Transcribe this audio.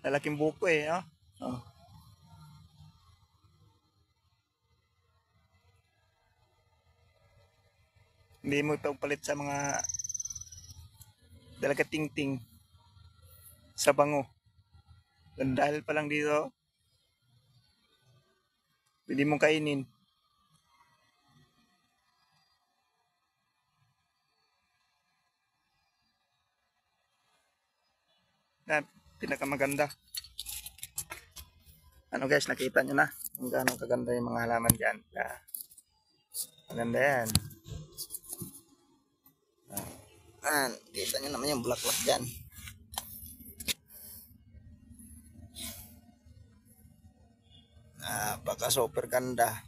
Lalaking buko eh, oh. Oh. Hindi mo ipagpalit sa mga dalagatingting sa bango. Dahil pa lang dito, pwede mong kainin. Na pinakamaganda. Ano guys, nakita nyo na kung gaano kaganda yung mga halaman dyan. Maganda yan. Kita nyo naman yung bulaklak dyan. Napaka super ganda.